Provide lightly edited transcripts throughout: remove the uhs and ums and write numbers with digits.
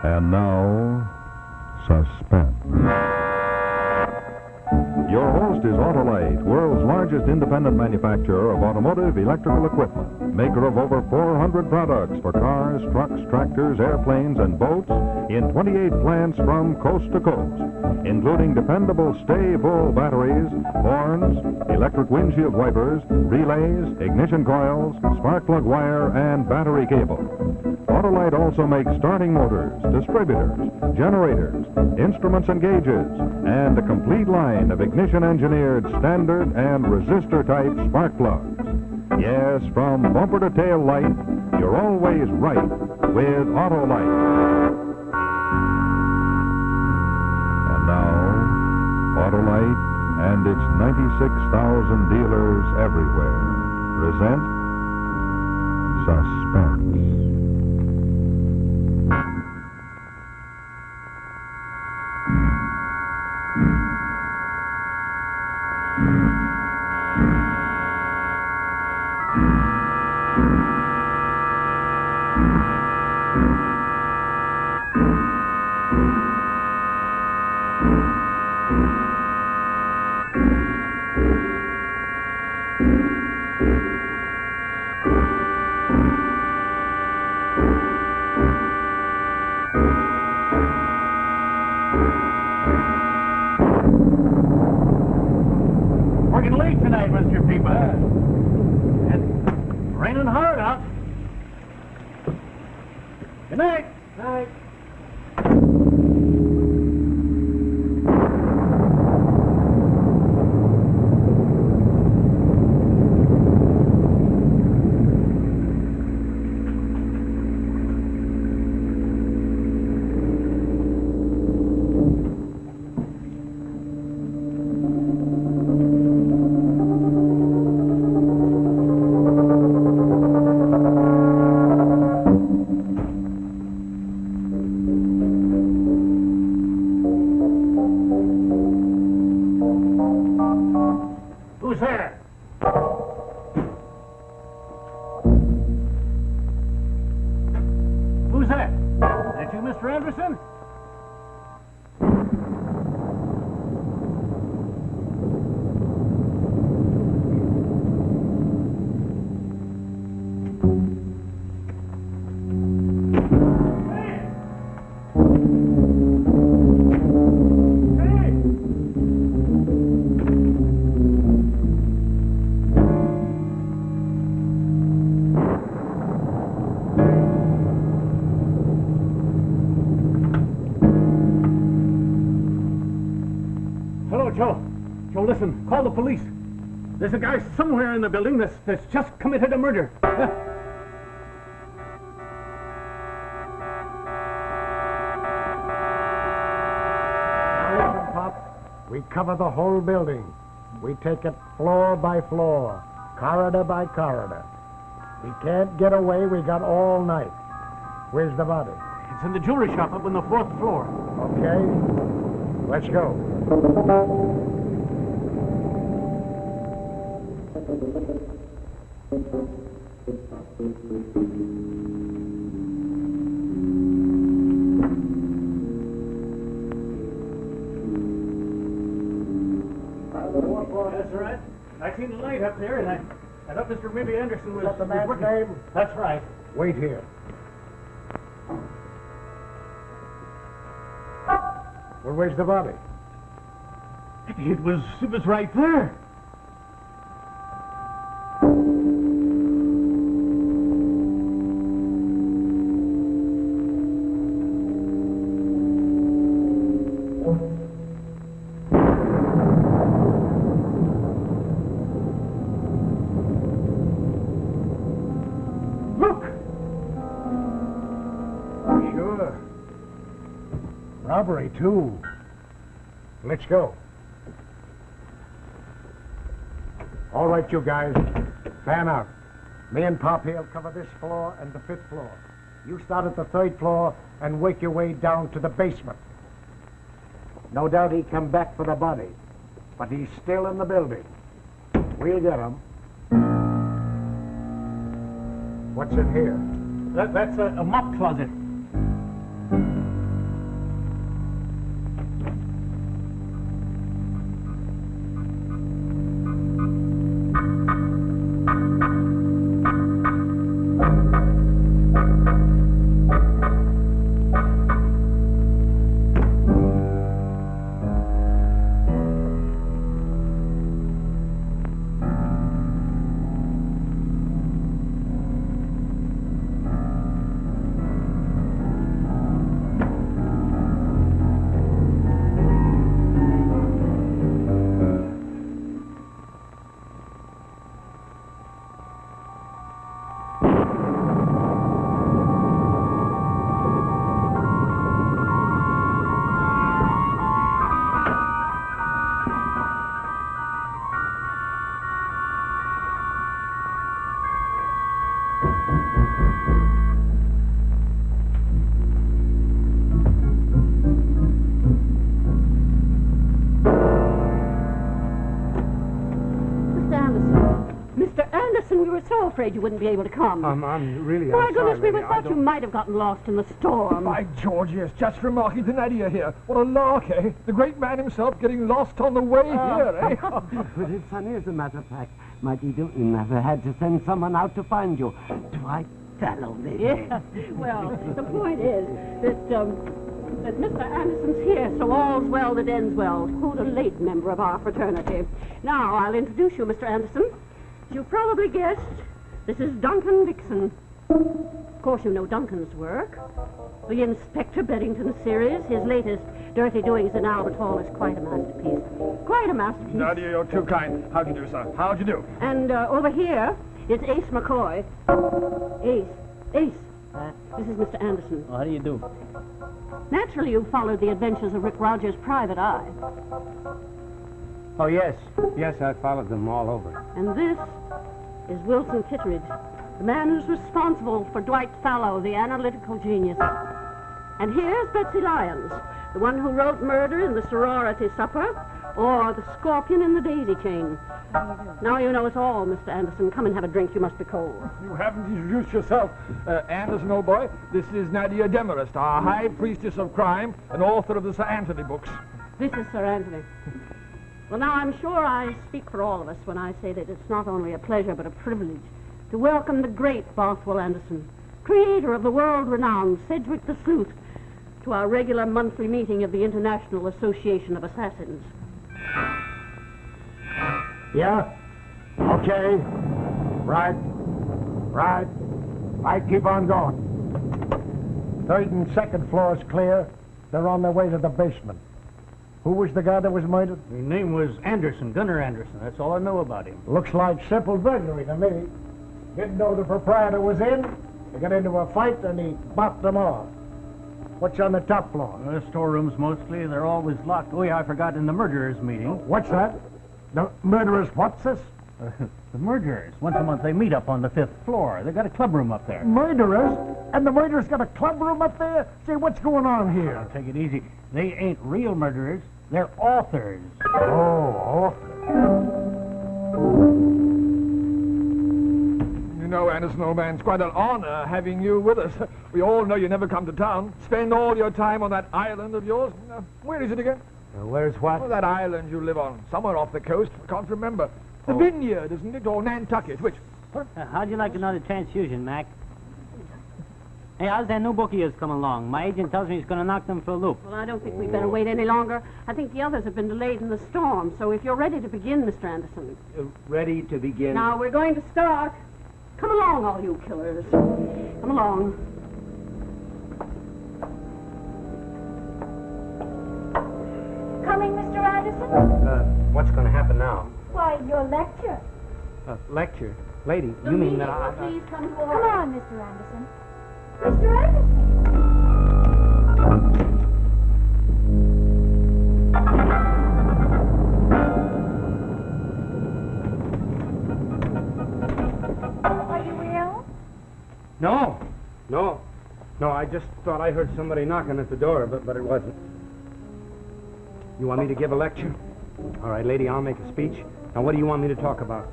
And now, Suspense. Your host is Autolite, world's largest independent manufacturer of automotive electrical equipment, maker of over 400 products for cars, trucks, tractors, airplanes, and boats in 28 plants from coast to coast, including dependable stay-full batteries, horns, electric windshield wipers, relays, ignition coils, spark plug wire, and battery cable. Autolite also makes starting motors, distributors, generators, instruments and gauges, and a complete line of ignition-engineered standard and resistor-type spark plugs. Yes, from bumper to tail light, you're always right with Autolite. And now, Autolite and its 96,000 dealers everywhere present Suspense. Working late tonight, Mr. People. And raining hard out. Good night. Night. Who's there? Who's that? That you, Mr. Anderson? Joe, listen, call the police. There's a guy somewhere in the building that's just committed a murder. Now listen, Pop. We cover the whole building. We take it floor by floor, corridor by corridor. We can't get away. We got all night. Where's the body? It's in the jewelry shop up on the 4th floor. Okay. Let's go. That's right. I seen the light up there, and I thought Mr. Mibby Anderson was... Is that the man's working. name? That's right. Wait here. Well, where's the body? It was right there. Robbery, too. Let's go. All right, you guys. Fan out. Me and Pop here'll cover this floor and the 5th floor. You start at the 3rd floor and work your way down to the basement. No doubt he come back for the body, but he's still in the building. We'll get him. What's in here? That's a mop closet. We were so afraid you wouldn't be able to come. I'm really My goodness, sorry, we thought you might have gotten lost in the storm. By George, yes, just remarking to Nadia here. What a lark, eh? The great man himself getting lost on the way here, eh? But it's funny, as a matter of fact. Mighty Newton never had to send someone out to find you. Dwight fellow, maybe. Yeah. Well, the point is that Mr. Anderson's here, so all's well that ends well. Who's a late member of our fraternity. Now, I'll introduce you, Mr. Anderson. As you probably guessed, this is Duncan Dixon. Of course, you know Duncan's work. The Inspector Beddington series, his latest Dirty Doings in Albert Hall, is quite a masterpiece. Quite a masterpiece. Nadia, you're too kind. How do you do, sir? How do you do? And over here, it's Ace McCoy. Ace. This is Mr. Anderson. Well, how do you do? Naturally, you followed the adventures of Rick Rogers' Private Eye. Oh, yes. Yes, I followed them all over. And this is Wilson Kittredge, the man who's responsible for Dwight Fallow, the analytical genius. And here's Betsy Lyons, the one who wrote Murder in the Sorority Supper or The Scorpion in the Daisy Chain. Now you know us all, Mr. Anderson. Come and have a drink. You must be cold. You haven't introduced yourself. Anderson, old boy, this is Nadia Demarest, our high priestess of crime and author of the Sir Anthony books. This is Sir Anthony. Well, now, I'm sure I speak for all of us when I say that it's not only a pleasure but a privilege to welcome the great Bothwell Anderson, creator of the world-renowned Sedgwick the Sleuth, to our regular monthly meeting of the International Association of Assassins. Yeah? Okay. Right. Keep on going. Third and second floors clear. They're on their way to the basement. Who was the guy that was murdered? His name was Anderson, Gunnar Anderson. That's all I know about him. Looks like simple burglary to me. Didn't know the proprietor was in. They got into a fight and he bopped them off. What's on the top floor? The storerooms mostly. They're always locked. Oh, yeah, I forgot in the murderers' meeting. What's that? The murderers what's this? The murderers. Once a month they meet up on the 5th floor. They got a clubroom up there. Murderers? And the murderers got a clubroom up there? Say, what's going on here? Now, take it easy. They ain't real murderers. They're authors. Oh, authors. You know, Anderson, old man, it's quite an honor having you with us. We all know you never come to town. Spend all your time on that island of yours. Where is it again? Where's what? Oh, that island you live on. Somewhere off the coast. I can't remember. The Vineyard, isn't it? Or Nantucket? Which? Huh? How'd you like another transfusion, Mac? Hey, how's that new bookie is coming along? My agent tells me he's going to knock them for a loop. Well, I don't think we'd better wait any longer. I think the others have been delayed in the storm. So if you're ready to begin, Mr. Anderson. Ready to begin? Now, we're going to start. Come along, all you killers. Come along. Coming, Mr. Anderson? What's going to happen now? Why, your lecture. Lecture? Lady, The you mean meeting that will I... please come to Come order. on, Mr. Anderson. Mr. Anderson! Are you ill? No, I just thought I heard somebody knocking at the door, but it wasn't. You want me to give a lecture? All right, lady, I'll make a speech. Now, what do you want me to talk about?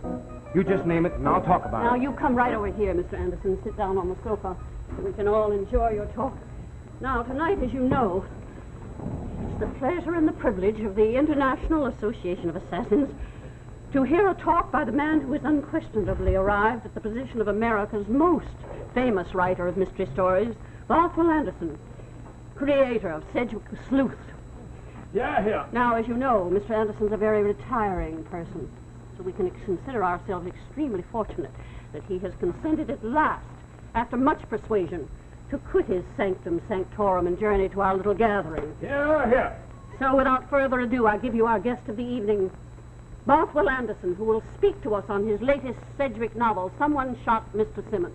You just name it, and I'll talk about Now, it. you come right over here, Mr. Anderson. Sit down on the sofa so we can all enjoy your talk. Now, tonight, as you know, it's the pleasure and the privilege of the International Association of Assassins to hear a talk by the man who has unquestionably arrived at the position of America's most famous writer of mystery stories, Bothwell Anderson, creator of Sedgwick the Sleuth. Yeah, here. Now, as you know, Mr. Anderson's a very retiring person, so we can consider ourselves extremely fortunate that he has consented at last, after much persuasion, to quit his sanctum sanctorum and journey to our little gathering. Here. So, without further ado, I give you our guest of the evening, Bothwell Anderson, who will speak to us on his latest Sedgwick novel, Someone Shot Mr. Simmons.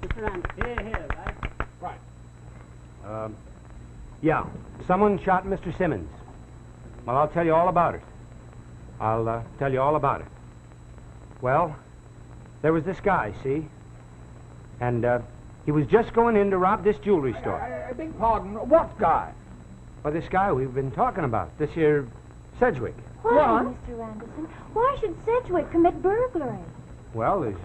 Mr. Anderson. Here, right? Right. Yeah, someone shot Mr. Simmons. Well, I'll tell you all about it. I'll tell you all about it. Well, there was this guy, see? And he was just going in to rob this jewelry store. I beg pardon. What guy? Well, this guy we've been talking about, this here Sedgwick. Why, Mr. Anderson? Why should Sedgwick commit burglary? Well, he's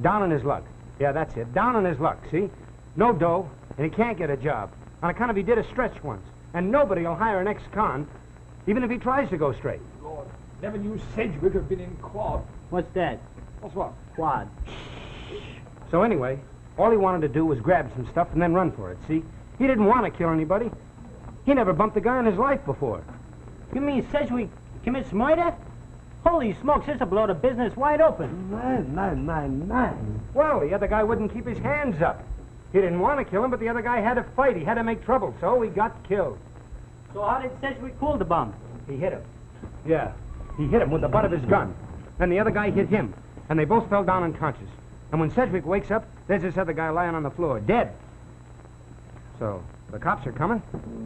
down on his luck. Yeah, that's it. Down on his luck, see? No dough, and he can't get a job. On account of he did a stretch once. And nobody will hire an ex-con, even if he tries to go straight. Lord, never knew Sedgwick had been in quad. What's that? What's what? Quad. So anyway, all he wanted to do was grab some stuff and then run for it, see? He didn't want to kill anybody. He never bumped a guy in his life before. You mean Sedgwick commits murder? Holy smokes, this'll blow the business wide open. My. Well, the other guy wouldn't keep his hands up. He didn't want to kill him, but the other guy had to fight. He had to make trouble, so he got killed. So how did Sedgwick cool the bum? He hit him. Yeah, he hit him with the butt of his gun. Then the other guy hit him, and they both fell down unconscious. And when Sedgwick wakes up, there's this other guy lying on the floor, dead. So, the cops are coming.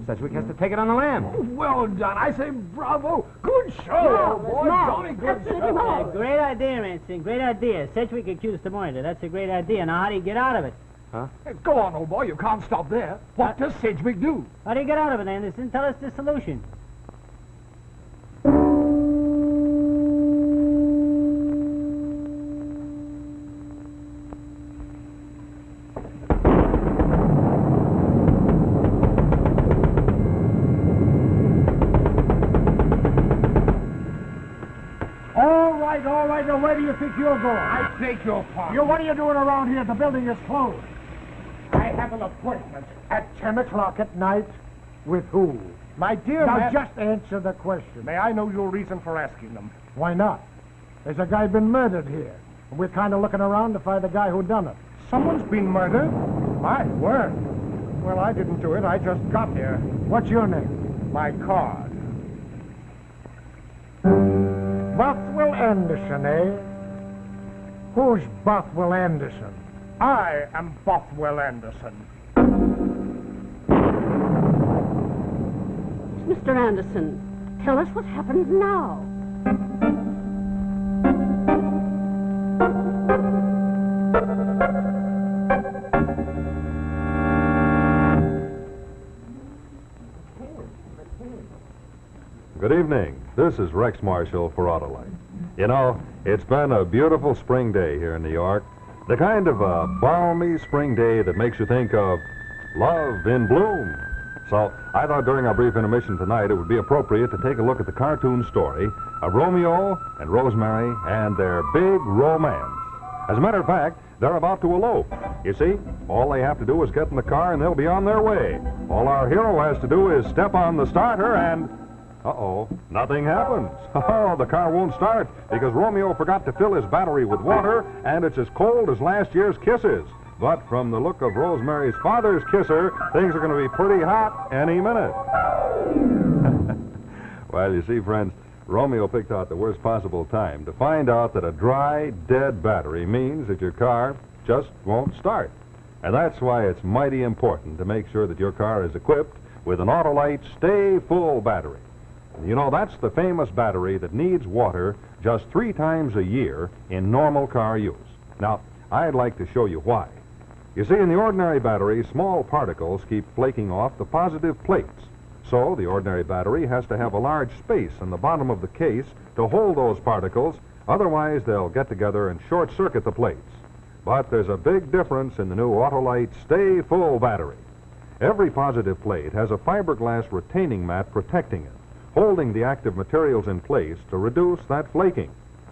Sedgwick has to take it on the lam. Well done. I say bravo. Good show, old boy. Jolly good show. Great idea, Anderson. Great idea. Sedgwick accused the murder. That's a great idea. Now, how do you get out of it? Huh? Go on, old boy. You can't stop there. What does Sedgwick do? How do you get out of it, Anderson? Tell us the solution. All right, now where do you think you're going? I take your part. What are you doing around here? The building is closed. I have an appointment at 10 o'clock at night. With who? My dear Now man... just answer the question. May I know your reason for asking them? Why not? There's a guy been murdered here. And we're kind of looking around to find the guy who done it. Someone's been murdered? My word. Well, I didn't do it. I just got here. What's your name? My card. Bothwell Anderson, eh? Who's Bothwell Anderson? I am Bothwell Anderson. Mr. Anderson, tell us what happens now. Good evening. This is Rex Marshall for Autolite. You know, it's been a beautiful spring day here in New York. The kind of a balmy spring day that makes you think of love in bloom. So I thought during our brief intermission tonight it would be appropriate to take a look at the cartoon story of Romeo and Rosemary and their big romance. As a matter of fact, they're about to elope. You see, all they have to do is get in the car and they'll be on their way. All our hero has to do is step on the starter and... Uh-oh, nothing happens. Oh, the car won't start because Romeo forgot to fill his battery with water, and it's as cold as last year's kisses. But from the look of Rosemary's father's kisser, things are going to be pretty hot any minute. Well, you see, friends, Romeo picked out the worst possible time to find out that a dry, dead battery means that your car just won't start. And that's why it's mighty important to make sure that your car is equipped with an Autolite Stay Full battery. You know, that's the famous battery that needs water just 3 times a year in normal car use. Now, I'd like to show you why. You see, in the ordinary battery, small particles keep flaking off the positive plates. So, the ordinary battery has to have a large space in the bottom of the case to hold those particles, otherwise they'll get together and short-circuit the plates. But there's a big difference in the new Autolite Stay Full battery. Every positive plate has a fiberglass retaining mat protecting it, holding the active materials in place to reduce that flaking.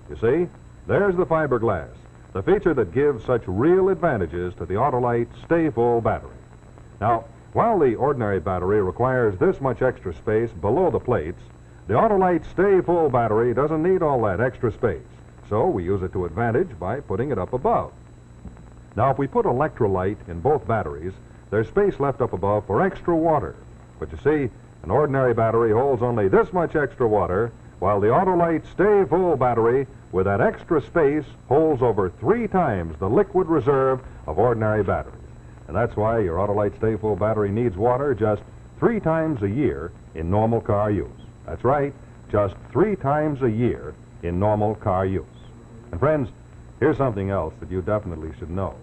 You see, there's the fiberglass, the feature that gives such real advantages to the Autolite Stay Full battery. Now, while the ordinary battery requires this much extra space below the plates, the Autolite Stay Full battery doesn't need all that extra space, so we use it to advantage by putting it up above. Now, if we put electrolyte in both batteries, there's space left up above for extra water. But you see, an ordinary battery holds only this much extra water, while the Autolite Stay Full battery, with that extra space, holds over 3 times the liquid reserve of ordinary batteries. And that's why your Autolite Stay Full battery needs water just 3 times a year in normal car use. That's right, just 3 times a year in normal car use. And friends, here's something else that you definitely should know.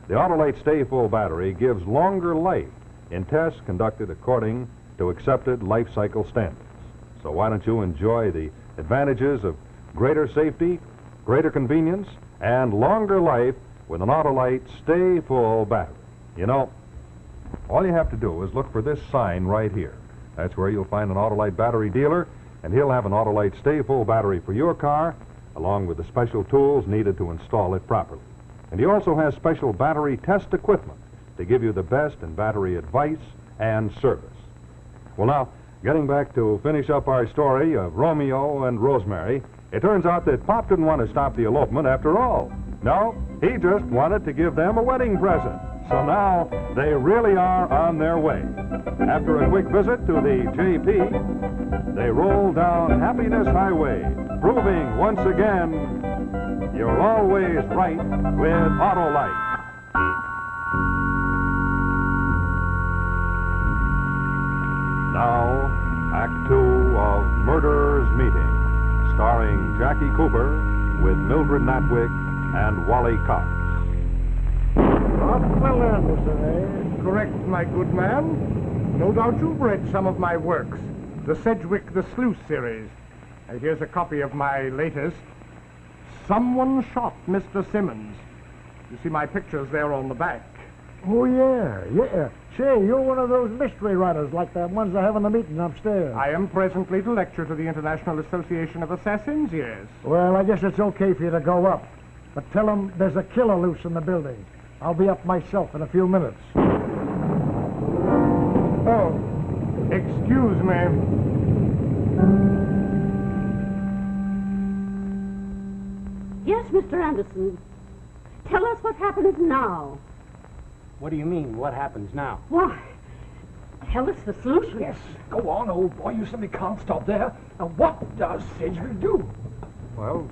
The Autolite Stay Full battery gives longer life in tests conducted according to accepted life cycle standards. So why don't you enjoy the advantages of greater safety, greater convenience, and longer life with an Autolite Stay Full battery? You know, all you have to do is look for this sign right here. That's where you'll find an Autolite battery dealer, and he'll have an Autolite Stay Full battery for your car, along with the special tools needed to install it properly. And he also has special battery test equipment to give you the best in battery advice and service. Well, now, getting back to finish up our story of Romeo and Rosemary, it turns out that Pop didn't want to stop the elopement after all. No, he just wanted to give them a wedding present. So now they really are on their way. After a quick visit to the JP, they roll down Happiness Highway, proving once again you're always right with Autolite. Now, Act 2 of Murderer's Meeting, starring Jackie Cooper with Mildred Natwick and Wally Cox. Well, Anderson, eh? Correct, my good man. No doubt you've read some of my works. The Sedgwick the Sleuth series. And here's a copy of my latest. Someone Shot Mr. Simmons. You see my pictures there on the back. Oh, yeah. Say, you're one of those mystery writers like the ones they have in the meeting upstairs. I am presently to lecture to the International Association of Assassins, yes. Well, I guess it's okay for you to go up. But tell them there's a killer loose in the building. I'll be up myself in a few minutes. Oh, excuse me. Yes, Mr. Anderson. Tell us what happens now. What do you mean, what happens now? Why, tell us the solution. Yes, go on, old boy. You simply can't stop there. Now, what does Sedgwick do? Well,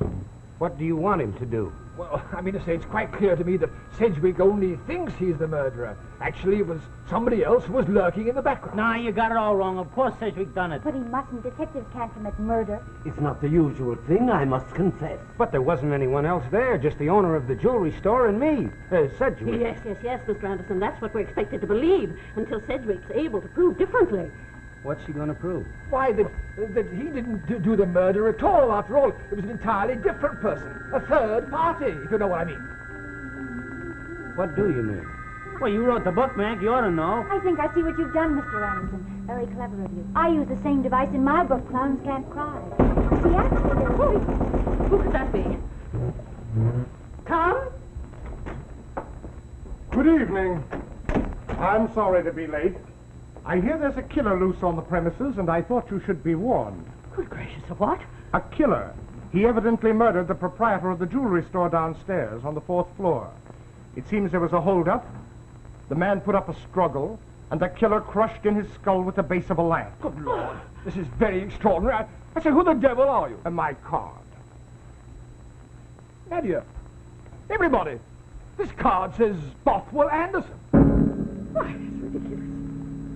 what do you want him to do? Well, I mean to say, it's quite clear to me that Sedgwick only thinks he's the murderer. Actually, it was somebody else who was lurking in the background. Nah, you got it all wrong. Of course Sedgwick done it. But he mustn't. Detectives can't commit murder. It's not the usual thing, I must confess. But there wasn't anyone else there, just the owner of the jewelry store and me, Sedgwick. Yes, Mr. Anderson. That's what we're expected to believe until Sedgwick's able to prove differently. What's he going to prove? Why, that he didn't do the murder at all. After all, it was an entirely different person. A third party, if you know what I mean. What do you mean? Well, you wrote the book, Mac. You ought to know. I think I see what you've done, Mr. Anderson. Very clever of you. I use the same device in my book, Clowns Can't Cry. See, actually, Who could that be? Come? Good evening. I'm sorry to be late. I hear there's a killer loose on the premises, and I thought you should be warned. Good gracious, of what? A killer. He evidently murdered the proprietor of the jewelry store downstairs on the 4th floor. It seems there was a holdup. The man put up a struggle, and the killer crushed in his skull with the base of a lamp. Good Lord, this is very extraordinary. I say, who the devil are you? And my card. Nadia, everybody, this card says Bothwell Anderson. Why, that's ridiculous.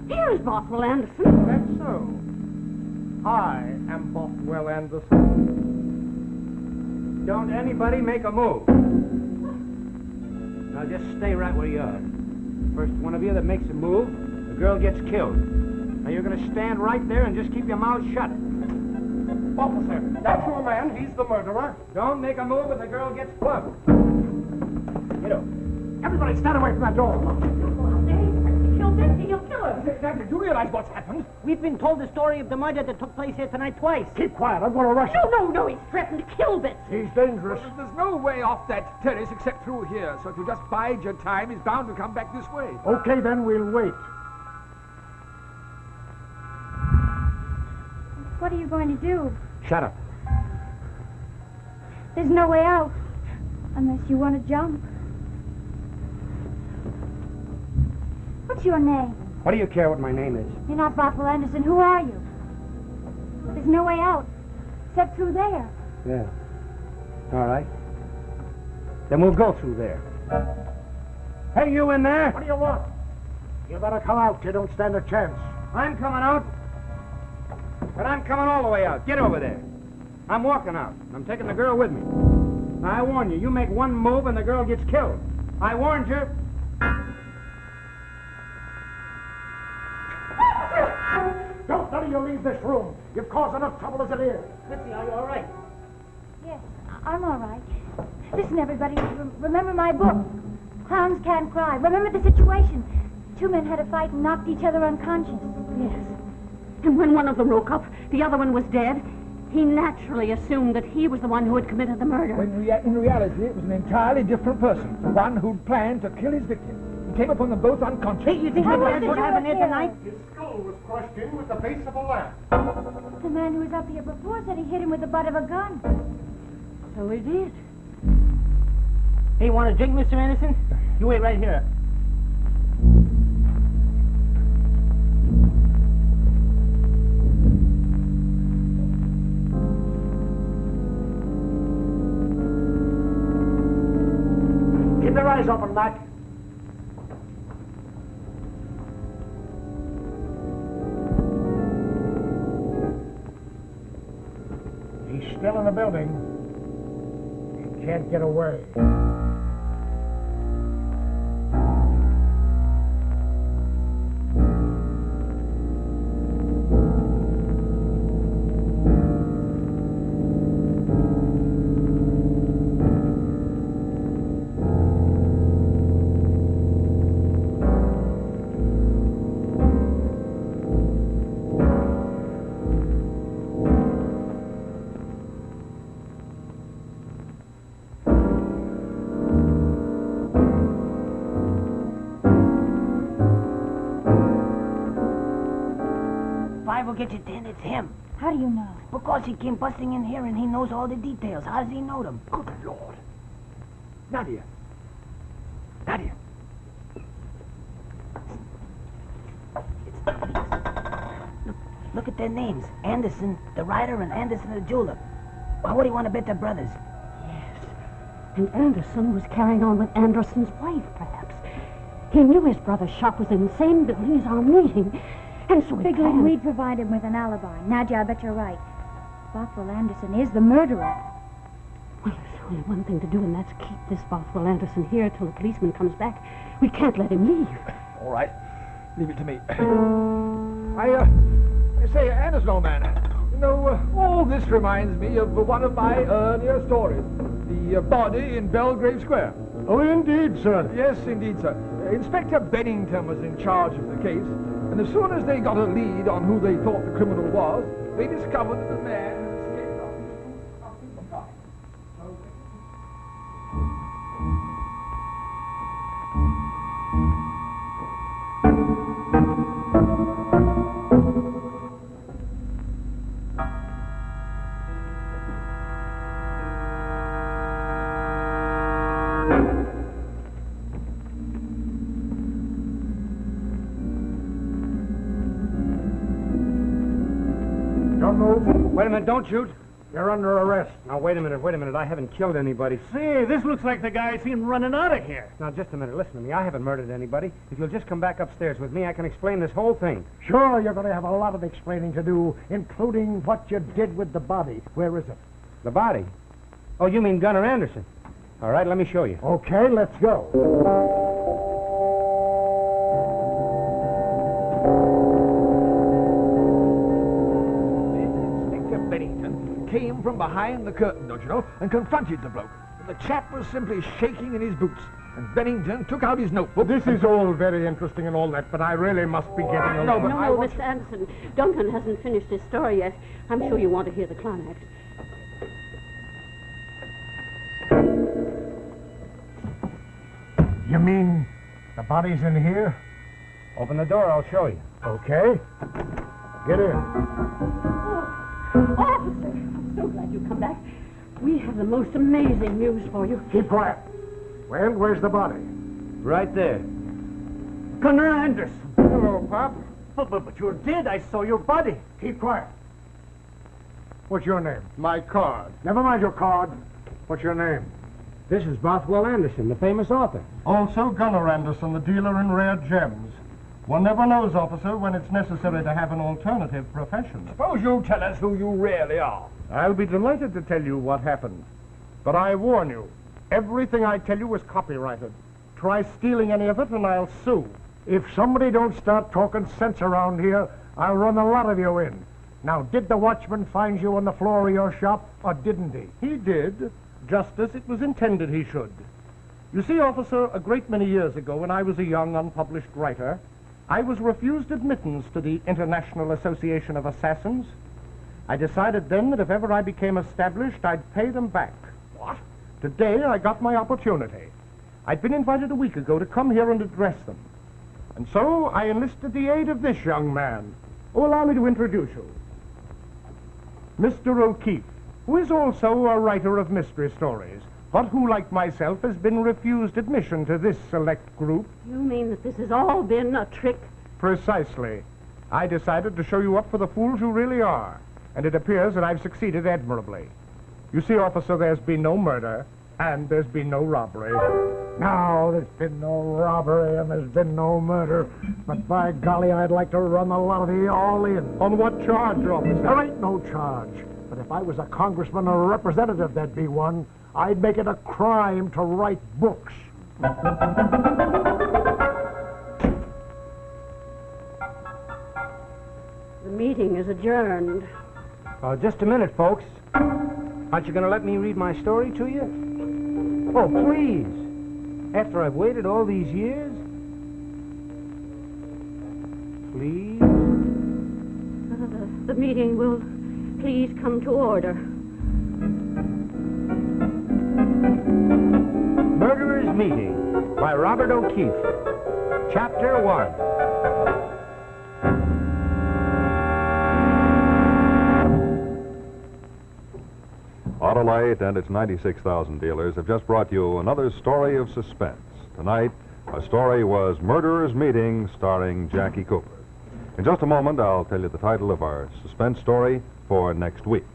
Here is Bothwell Anderson. That's so. I am Bothwell Anderson. Don't anybody make a move. Now just stay right where you are. First one of you that makes a move, the girl gets killed. Now you're going to stand right there and just keep your mouth shut. Officer, that's your man. He's the murderer. Don't make a move or the girl gets clubbed. Get up. Everybody stand away from that door. He'll kill her. Exactly. Do you realize what's happened? We've been told the story of the murder that took place here tonight twice. Keep quiet. I'm going to arrest you. No, he's threatened to kill Betsy. He's dangerous. Well, there's no way off that terrace except through here, so if you just bide your time, he's bound to come back this way. Okay, then we'll wait. what are you going to do? Shut up. There's no way out. Unless you want to jump. What's your name? What do you care what my name is? You're not Bothwell Anderson. Who are you? There's no way out. Except through there. Yeah. All right. Then we'll go through there. Hey, you in there? What do you want? You better come out. You don't stand a chance. I'm coming out. But I'm coming all the way out. Get over there. I'm walking out. I'm taking the girl with me. Now, I warn you, you make one move and the girl gets killed. I warned you. to leave this room. You've caused enough trouble as it is. Mitzi, are you all right? Yes, I'm all right. Listen, everybody, remember my book. Clowns Can't Cry. Remember the situation. Two men had a fight and knocked each other unconscious. Yes. And when one of them woke up, the other one was dead. He naturally assumed that he was the one who had committed the murder. When in reality, it was an entirely different person. One who'd planned to kill his victim. And came upon them both unconscious. Hey, you think How the was guys the would have sheriff here tonight? His skull was crushed in with the base of a lamp. The man who was up here before said he hit him with the butt of a gun. So he did. Hey, you want a drink, Mr. Anderson? You wait right here. Keep your eyes open, Mac. He's still in the building. He can't get away. Will get you 10, it's him. How do you know? Because he came busting in here and he knows all the details. How does he know them? Good Lord. Nadia. Nadia. Look at their names. Anderson, the writer, and Anderson, the jeweler. Well, what do you want to bet they're brothers? Yes. And Anderson was carrying on with Anderson's wife, perhaps. He knew his brother's shop was in the same building as our meeting. And so he Figured planned. we'd provide him with an alibi. Nadia, I bet you're right. Bothwell Anderson is the murderer. Well, there's only one thing to do, and that's keep this Bothwell Anderson here till the policeman comes back. We can't let him leave. All right. Leave it to me. I say, Anderson, old man, you know, all this reminds me of one of my earlier stories. The body in Belgrave Square. Oh, indeed, sir. Yes, indeed, sir. Inspector Bennington was in charge of the case, and as soon as they got a lead on who they thought the criminal was, they discovered that the man had escaped off the car. Don't move. Wait a minute, don't shoot. You're under arrest. Now, wait a minute. I haven't killed anybody. Say, this looks like the guy I seen running out of here. Now, just a minute. Listen to me. I haven't murdered anybody. If you'll just come back upstairs with me, I can explain this whole thing. Sure, you're going to have a lot of explaining to do, including what you did with the body. Where is it? The body? Oh, you mean Gunnar Anderson? All right, let me show you. Okay, let's go. Came from behind the curtain, don't you know, and confronted the bloke. The chap was simply shaking in his boots, and Bennington took out his notebook. This is all very interesting and all that, but I really must be getting along. No, but No, I want Mr. Anderson. Duncan hasn't finished his story yet. I'm sure you want to hear the climax. You mean the body's in here? Open the door, I'll show you. Okay. Get in. Officer, I'm so glad you come back. We have the most amazing news for you. Keep quiet. Well, where's the body? Right there. Gunnar Anderson. Hello, Pop. But you're dead. I saw your body. Keep quiet. What's your name? My card. Never mind your card. What's your name? This is Bothwell Anderson, the famous author. Also Gunnar Anderson, the dealer in rare gems. One never knows, officer, when it's necessary to have an alternative profession. Suppose you tell us who you really are. I'll be delighted to tell you what happened. But I warn you, everything I tell you is copyrighted. Try stealing any of it and I'll sue. If somebody don't start talking sense around here, I'll run a lot of you in. Now, did the watchman find you on the floor of your shop, or didn't he? He did, just as it was intended he should. You see, officer, a great many years ago, when I was a young, unpublished writer, I was refused admittance to the International Association of Assassins. I decided then that if ever I became established, I'd pay them back. What? Today, I got my opportunity. I'd been invited a week ago to come here and address them. And so I enlisted the aid of this young man. Oh, allow me to introduce you. Mr. O'Keefe, who is also a writer of mystery stories, but who, like myself, has been refused admission to this select group. You mean that this has all been a trick? Precisely. I decided to show you up for the fools you really are, and it appears that I've succeeded admirably. You see, officer, there's been no murder, and there's been no robbery. No, there's been no robbery and there's been no murder. But by golly, I'd like to run a lot of you all in. On what charge, officer? There ain't no charge. But if I was a congressman or a representative, there'd be one. I'd make it a crime to write books. The meeting is adjourned. Just a minute, folks. Aren't you going to let me read my story to you? Oh, please. After I've waited all these years? Please? The meeting will please come to order. Murderer's Meeting by Robert O'Keefe. Chapter 1. Autolite and its 96,000 dealers have just brought you another story of suspense. Tonight, our story was Murderer's Meeting, starring Jackie Cooper. In just a moment, I'll tell you the title of our suspense story for next week.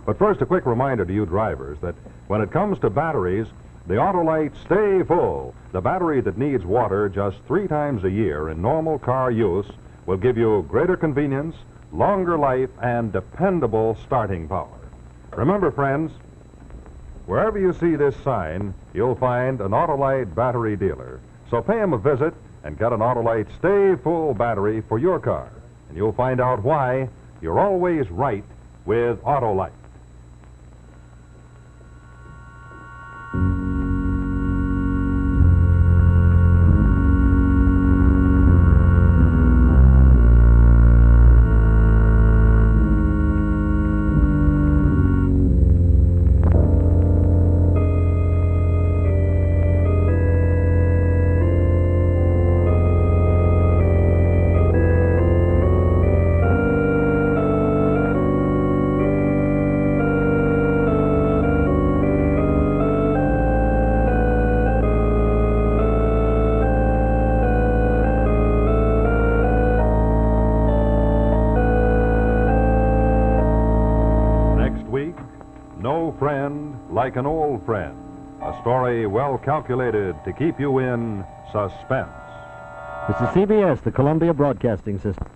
But first, a quick reminder to you drivers that when it comes to batteries, the Autolite Stay Full, the battery that needs water just 3 times a year in normal car use, will give you greater convenience, longer life, and dependable starting power. Remember, friends, wherever you see this sign, you'll find an Autolite battery dealer. So pay him a visit and get an Autolite Stay Full battery for your car. And you'll find out why you're always right with Autolite. No friend like an old friend. A story well calculated to keep you in suspense. This is CBS, the Columbia Broadcasting System.